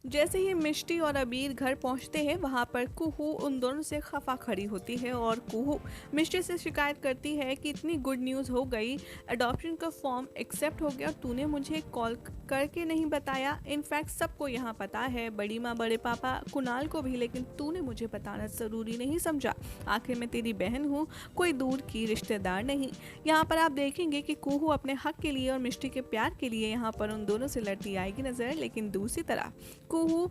जैसे ही मिष्टी और अबीर घर पहुंचते हैं, वहां पर कुहू उन दोनों से खफा खड़ी होती है और कुहू मिष्टी से शिकायत करती है कि इतनी गुड न्यूज़ हो गई, अडॉप्शन का फॉर्म एक्सेप्ट हो गया और तूने मुझे कॉल करके नहीं बताया। इनफैक्ट सबको यहाँ पता है, बड़ी माँ, बड़े पापा, कुणाल को भी, लेकिन तूने मुझे बताना ज़रूरी नहीं समझा। आखिर मैं तेरी बहन हूँ, कोई दूर की रिश्तेदार नहीं। यहाँ पर आप देखेंगे कि कुहू अपने हक के लिए और मिष्टी के प्यार के लिए यहाँ पर उन दोनों से लड़ती आएगी नजर, लेकिन दूसरी तरफ कुहू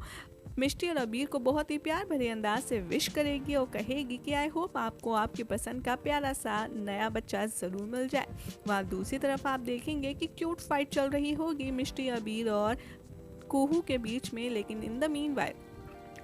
मिष्टी और अबीर को बहुत ही प्यार भरे अंदाज से विश करेगी और कहेगी कि आई होप आपको आपकी पसंद का प्यारा सा नया बच्चा जरूर मिल जाए। वहाँ दूसरी तरफ आप देखेंगे कि क्यूट फाइट चल रही होगी मिष्टी, अबीर और कुहू के बीच में, लेकिन इन द मीनवाइल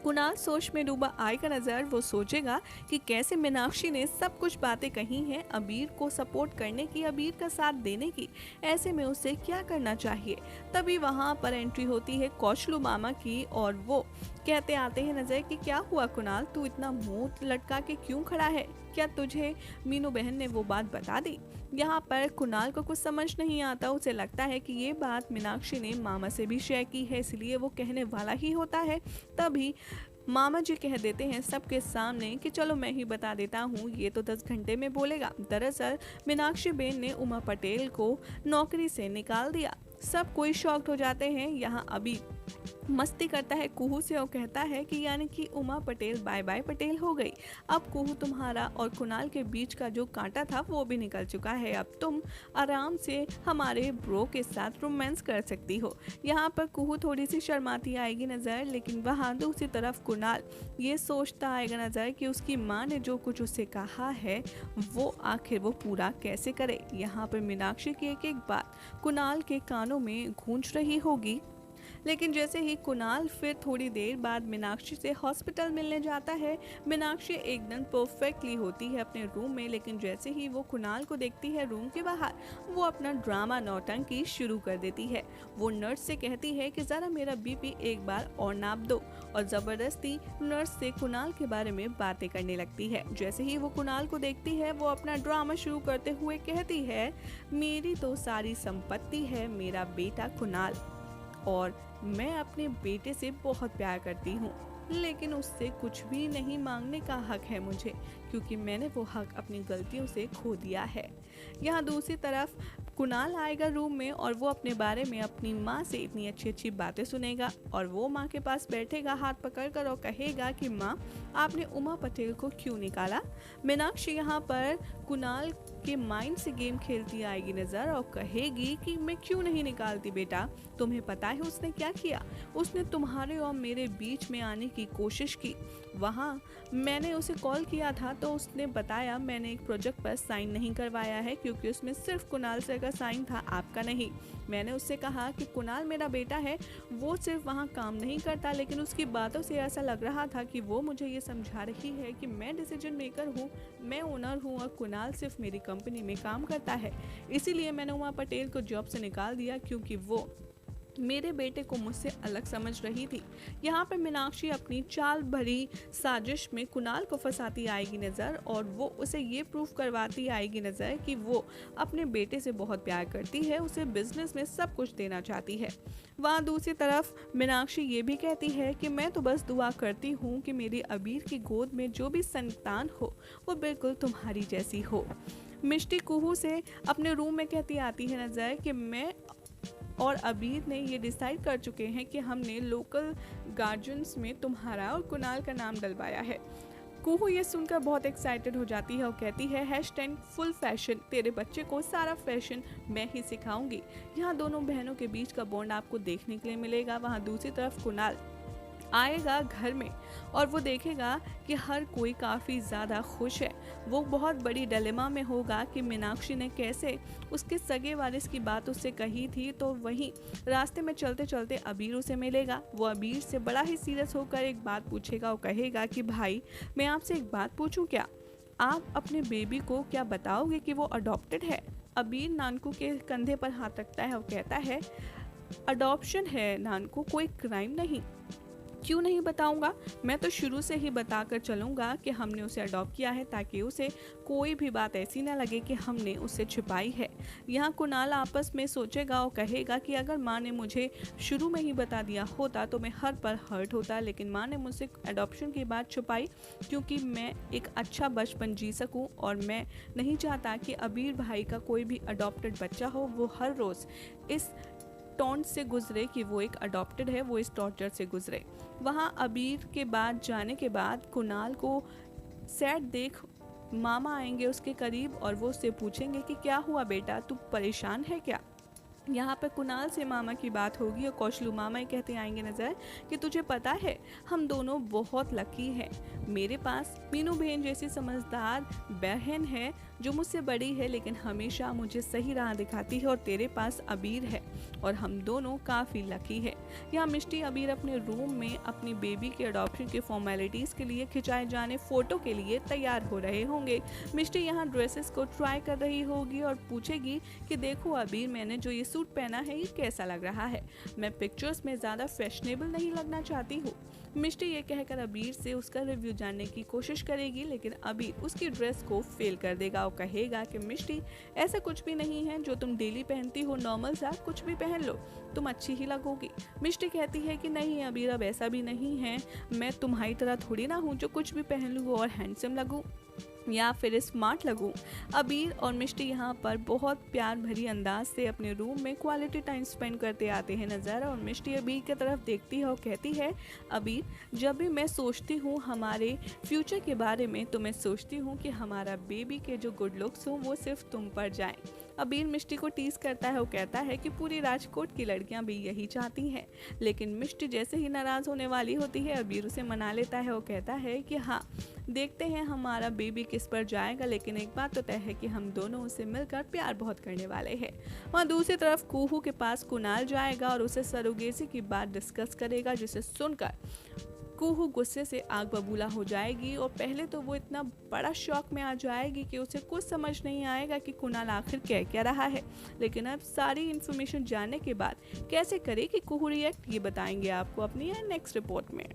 कुणाल सोच में डूबा आएगा नजर। वो सोचेगा कि कैसे मीनाक्षी ने सब कुछ बातें कही हैं अबीर को सपोर्ट करने की, अबीर का साथ देने की, ऐसे में उसे क्या करना चाहिए। तभी वहां पर एंट्री होती है कौशलू मामा की और वो कहते आते हैं नजर कि क्या हुआ कुणाल, तू इतना मुंह लटका के क्यों खड़ा है, क्या तुझे मीनू बहन ने वो बात बता दी। यहाँ पर कुणाल को कुछ समझ नहीं आता, उसे लगता है कि ये बात मीनाक्षी ने मामा से भी शेयर की है, इसलिए वो कहने वाला ही होता है। तभी मामा जी कह देते हैं सबके सामने कि चलो मैं ही बता देता हूँ, ये तो 10 घंटे में बोलेगा। दरअसल मीनाक्षी बेन ने उमा पटेल को नौकरी से निकाल दिया। सब कोई शॉक्ड हो जाते हैं। यहाँ अभी मस्ती करता है कुहू से और कहता है कि यानी कि उमा पटेल बाय बाय पटेल हो गई। अब कुहू, तुम्हारा और कुणाल के बीच का जो कांटा था वो भी निकल चुका है, अब तुम आराम से हमारे ब्रो के साथ रोमांस कर सकती हो। यहाँ पर कुहू थोड़ी सी शर्माती आएगी नजर, लेकिन वहाँ दूसरी तरफ कुणाल ये सोचता आएगा नजर कि उसकी माँ ने जो कुछ उसे कहा है वो आखिर वो पूरा कैसे करे। यहाँ पर मीनाक्षी की एक एक बात कुणाल के कानों में गूंज रही होगी, लेकिन जैसे ही कुणाल फिर थोड़ी देर बाद मीनाक्षी से हॉस्पिटल मिलने जाता है, मीनाक्षी एकदम परफेक्टली होती है अपने रूम में, लेकिन जैसे ही वो कुणाल को देखती है रूम के बाहर, वो अपना ड्रामा नौटंकी शुरू कर देती है। वो नर्स से कहती है कि ज़रा मेरा बीपी एक बार और नाप दो, और ज़बरदस्ती नर्स से कुणाल के बारे में बातें करने लगती है। जैसे ही वो कुणाल को देखती है, वो अपना ड्रामा शुरू करते हुए कहती है, मेरी तो सारी संपत्ति है मेरा बेटा कुणाल, और मैं अपने बेटे से बहुत प्यार करती हूँ, लेकिन उससे कुछ भी नहीं मांगने का हक है मुझे, क्योंकि मैंने वो हक अपनी गलतियों से खो दिया है। यहाँ दूसरी तरफ कुणाल आएगा रूम में और वो अपने बारे में अपनी माँ से इतनी अच्छी अच्छी बातें सुनेगा, और वो माँ के पास बैठेगा हाथ पकड़कर और कहेगा कि माँ, आपने उमा पटेल को क्यों निकाला। मीनाक्षी यहाँ पर कुणाल के माइंड से गेम खेलती आएगी नजर और कहेगी कि मैं क्यों नहीं निकालती बेटा, तुम्हें पता है उसने क्या किया, उसने तुम्हारे और मेरे बीच में आने की कोशिश की। वहाँ मैंने उसे कॉल किया था तो उसने बताया मैंने एक प्रोजेक्ट पर साइन नहीं करवाया है, क्योंकि उसमें सिर्फ कुणाल सर का साइन था, आपका नहीं। मैंने उससे कहा कि कुणाल मेरा बेटा है, वो सिर्फ वहाँ काम नहीं करता, लेकिन उसकी बातों से ऐसा लग रहा था कि वो मुझे ये समझा रही है कि मैं डिसीजन मेकर हूँ, मैं ओनर हूँ और कुणाल सिर्फ मेरी कंपनी में काम करता है। इसीलिए मैंने उमा पटेल को जॉब से निकाल दिया, क्योंकि वो मेरे बेटे को मुझसे अलग समझ रही थी। यहाँ पर मीनाक्षी अपनी चाल भरी साजिश में कुणाल को फंसाती आएगी नज़र, और वो उसे ये प्रूफ करवाती आएगी नज़र कि वो अपने बेटे से बहुत प्यार करती है, उसे बिजनेस में सब कुछ देना चाहती है। वहाँ दूसरी तरफ मीनाक्षी ये भी कहती है कि मैं तो बस दुआ करती हूँ कि मेरी अबीर की गोद में जो भी संतान हो वो बिल्कुल तुम्हारी जैसी हो। मिष्टी कुहू से अपने रूम में कहती आती है नज़र कि मैं और अबीर ने ये डिसाइड कर चुके हैं कि हमने लोकल गार्जियंस में तुम्हारा और कुणाल का नाम डलवाया है। कुहू ये सुनकर बहुत एक्साइटेड हो जाती है और कहती है #, फुल फैशन, तेरे बच्चे को सारा फैशन मैं ही सिखाऊंगी। यहाँ दोनों बहनों के बीच का बॉन्ड आपको देखने के लिए मिलेगा। वहाँ दूसरी तरफ कुणाल आएगा घर में और वो देखेगा कि हर कोई काफ़ी ज़्यादा खुश है। वो बहुत बड़ी डिलेमा में होगा कि मीनाक्षी ने कैसे उसके सगे वारिस की बात उससे कही थी। तो वहीं रास्ते में चलते चलते अबीर उसे मिलेगा। वो अबीर से बड़ा ही सीरियस होकर एक बात पूछेगा और कहेगा कि भाई, मैं आपसे एक बात पूछूं क्या, आप अपने बेबी को क्या बताओगे कि वो अडॉप्टेड है। अबीर नानकू के कंधे पर हाथ रखता है और कहता है, अडॉप्शन है नानकू, कोई क्राइम नहीं। क्यों नहीं बताऊंगा? मैं तो शुरू से ही बताकर चलूंगा कि हमने उसे अडॉप्ट किया है, ताकि उसे कोई भी बात ऐसी ना लगे कि हमने उससे छिपाई है। यहाँ कुणाल आपस में सोचेगा और कहेगा कि अगर माँ ने मुझे शुरू में ही बता दिया होता तो मैं हर पल हर्ट होता, लेकिन माँ ने मुझसे अडॉप्शन की बात छुपाई क्योंकि मैं एक अच्छा बचपन जी सकूं, और मैं नहीं चाहता कि अबीर भाई का कोई भी अडॉप्टेड बच्चा हो वो हर रोज़ इस टॉन्ट से गुजरे कि वो एक अडॉप्टेड है, वो इस टॉर्चर से गुजरे। वहाँ अबीर के बाद जाने के बाद कुणाल को सैड देख मामा आएंगे उसके करीब और वो उससे पूछेंगे कि क्या हुआ बेटा, तू परेशान है क्या? यहाँ पे कुणाल से मामा की बात होगी और कौशलू मामा ही कहते आएंगे नजर कि तुझे पता है हम दोनों बहुत लकी हैं। मेरे पास मीनू बहन जैसी समझदार बहन है जो मुझसे बड़ी है लेकिन हमेशा मुझे सही राह दिखाती है, और तेरे पास अबीर है और हम दोनों काफ़ी लकी है। यहाँ मिष्टी अबीर अपने रूम में अपनी बेबी के अडॉप्शन के फॉर्मेलिटीज़ के लिए खिंचाए जाने फ़ोटो के लिए तैयार हो रहे होंगे। मिष्टी यहाँ ड्रेसेस को ट्राई कर रही होगी और पूछेगी कि देखो अबीर, मैंने जो ये सूट पहना है ये कैसा लग रहा है? मैं पिक्चर्स में ज़्यादा फैशनेबल नहीं लगना चाहती हूँ। मिष्टी ये कहकर अबीर से उसका रिव्यू जानने की कोशिश करेगी, लेकिन अबीर उसकी ड्रेस को फेल कर देगा और कहेगा कि मिष्टी, ऐसा कुछ भी नहीं है, जो तुम डेली पहनती हो नॉर्मल सा कुछ भी पहन लो, तुम अच्छी ही लगोगी। मिष्टी कहती है कि नहीं अबीर, अब ऐसा भी नहीं है, मैं तुम्हारी तरह थोड़ी ना हूँ जो कुछ भी पहन लूँ और हैंडसम लगूँ या फिर स्मार्ट लगूं। अबीर और मिष्टी यहाँ पर बहुत प्यार भरी अंदाज से अपने रूम में क्वालिटी टाइम स्पेंड करते आते हैं नज़र, और मिष्टी अबीर की तरफ देखती है और कहती है, अबीर, जब भी मैं सोचती हूँ हमारे फ्यूचर के बारे में तो मैं सोचती हूँ कि हमारा बेबी के जो गुड लुक्स हों वो सिर्फ तुम पर जाएं। अबीर मिष्टी को टीज करता है और कहता है कि पूरी राजकोट की लड़कियां भी यही चाहती हैं, लेकिन मिष्टी जैसे ही नाराज़ होने वाली होती है अबीर उसे मना लेता है और कहता है कि हाँ, देखते हैं हमारा बेबी किस पर जाएगा, लेकिन एक बात तो तय है कि हम दोनों उससे मिलकर प्यार बहुत करने वाले हैं। वहाँ दूसरी तरफ कुहू के पास कुणाल जाएगा और उसे सरोगेसी की बात डिस्कस करेगा, जिसे सुनकर कुहू गुस्से से आग बबूला हो जाएगी और पहले तो वो इतना बड़ा शॉक में आ जाएगी कि उसे कुछ समझ नहीं आएगा कि कुणाल आखिर कह क्या रहा है, लेकिन अब सारी इन्फॉर्मेशन जानने के बाद कैसे करे कि कुहू रिएक्ट, ये बताएंगे आपको अपनी नेक्स्ट रिपोर्ट में।